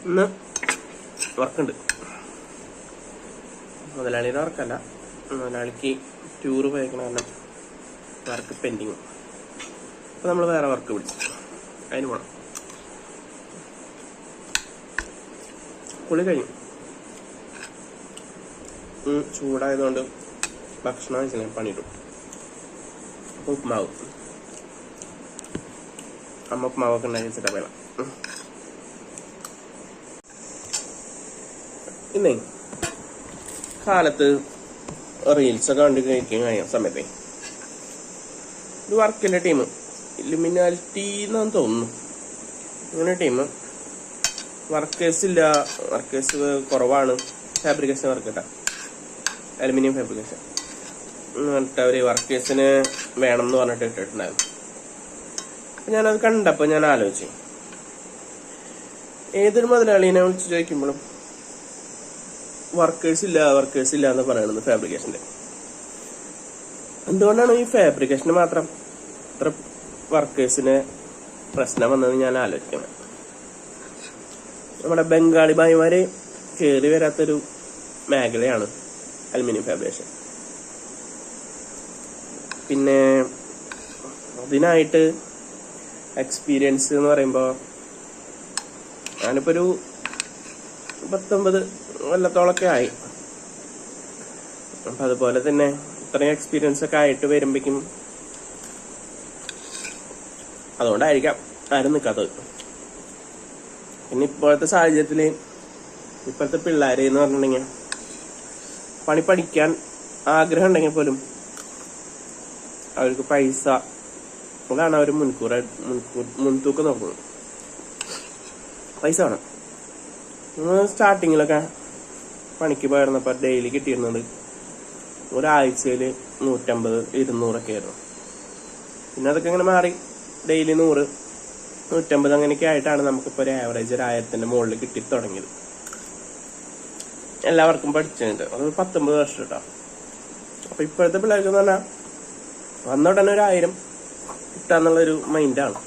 ഇന്ന് വർക്കുണ്ട്. മുതലാളിയുടെ വർക്കല്ല, മുതലാളിക്ക് ടൂറ് പോയേക്കണ കാരണം വർക്ക് പെൻഡിങ്. അപ്പോൾ നമ്മൾ വേറെ വർക്ക് പിടിച്ചു, അതിന് പോകണം. കുളി കഴിഞ്ഞു. ചൂടായതുകൊണ്ട് ഭക്ഷണം വെച്ചാൽ പണിയിട്ടു. അപ്പോൾ ഉപ്മാവ്, അമ്മ ഉപ്മാവൊക്കെ ഉണ്ടാക്കി വെച്ചിട്ടാ വേണം. ഇന്നേ കാലത്ത് റീൽസൊക്കെ കണ്ട് കഴിക്കാൻ കഴിയുന്ന സമയത്തെ ഒരു വർക്കിൻ്റെ ടീം ഇലുമിനാലിറ്റി എന്നാന്ന് തോന്നുന്നു, ഇങ്ങനെ ടീം വർക്കേഴ്സ് ഇല്ല, വർക്കേഴ്സ് കുറവാണ്, ഫാബ്രിക്കേഷൻ വർക്ക് കേട്ടോ, അലുമിനിയം ഫാബ്രിക്കേഷൻ എന്നിട്ട് അവർ വർക്കേഴ്സിന് വേണം എന്ന് പറഞ്ഞിട്ട് ഇട്ടിട്ടുണ്ടായിരുന്നു. അപ്പം ഞാനത് കണ്ടപ്പോൾ ഞാൻ ആലോചിച്ചു, ഏതൊരു മുതലാളിനെ വിളിച്ച് ചോദിക്കുമ്പോഴും വർക്കേഴ്സ് ഇല്ല എന്ന് പറയണത് ഫാബ്രിക്കേഷൻ്റെ. എന്തുകൊണ്ടാണ് ഈ ഫാബ്രിക്കേഷന് മാത്രം ഇത്ര വർക്കേഴ്സിന് പ്രശ്നം വന്നതെന്ന് ഞാൻ ആലോചിക്കുന്നത്. നമ്മുടെ ബംഗാളി ഭായിമാര് കയറി വരാത്തൊരു മേഖലയാണ് അലുമിനിയം ഫാബ്രിക്കേഷൻ. പിന്നെ അതിനായിട്ട് എക്സ്പീരിയൻസ് എന്ന് പറയുമ്പോൾ ഞാനിപ്പോൾ ഒരു 19 കൊല്ലത്തോളൊക്കെ ആയി. അപ്പം അതുപോലെ തന്നെ ഇത്രയും എക്സ്പീരിയൻസ് ഒക്കെ ആയിട്ട് വരുമ്പോഴേക്കും അതുകൊണ്ടായിരിക്കാം ആരും നിൽക്കാത്തത്. പിന്നെ ഇപ്പോഴത്തെ സാഹചര്യത്തിൽ ഇപ്പോഴത്തെ പിള്ളേർ എന്ന് പറഞ്ഞിട്ടുണ്ടെങ്കിൽ പണി പഠിക്കാൻ ആഗ്രഹം ഉണ്ടെങ്കിൽ പോലും അവർക്ക് പൈസ, അതാണ് അവർ മുൻതൂക്കം നോക്കുന്നത്. പൈസ വേണം. സ്റ്റാർട്ടിങ്ങിലൊക്കെ പണിക്ക് പോയിരുന്നപ്പോൾ ഡെയിലി കിട്ടിയിരുന്നത് ഒരാഴ്ചയിൽ 150-200 ആയിരുന്നു. പിന്നെ അതൊക്കെ ഇങ്ങനെ മാറി ഡെയിലി 100-150 അങ്ങനെയൊക്കെ ആയിട്ടാണ് നമുക്കിപ്പോൾ ഒരു ആവറേജ് 1000-ന്റെ മുകളിൽ കിട്ടി തുടങ്ങിയത്. എല്ലാവർക്കും പഠിച്ചിട്ടുണ്ട്. അത് 19 വർഷം കേട്ടോ. അപ്പൊ ഇപ്പോഴത്തെ പിള്ളേർക്ക് എന്ന് പറഞ്ഞാൽ വന്ന ഉടനെ 1000 കിട്ടാന്നുള്ളൊരു മൈൻഡാണ്.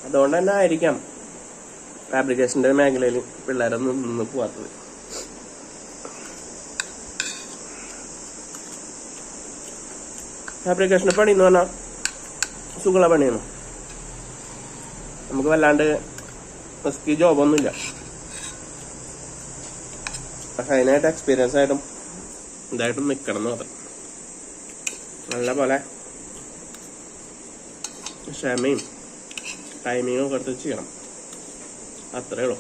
അതുകൊണ്ട് തന്നെ ആയിരിക്കാം ഫാബ്രിക്കേഷന്റെ മേഖലയിൽ പിള്ളേരൊന്നും നിന്ന് പോവാത്തത്. ഫാബ്രിക്കേഷന്റെ പണി എന്ന് പറഞ്ഞാൽ സുഖമുള്ള പണിയാണ്. നമുക്ക് വല്ലാണ്ട് റിസ്കി ജോബൊന്നുമില്ല. പക്ഷെ അതിനായിട്ട് എക്സ്പീരിയൻസ് ആയിട്ടും ഇതായിട്ടും നിൽക്കണം എന്ന് മാത്രം. നല്ല പോലെ ക്ഷമയും ടൈമിങ്ങും ഒക്കെ എടുത്ത് ചെയ്യണം, അത്രേ ഉള്ളൂ.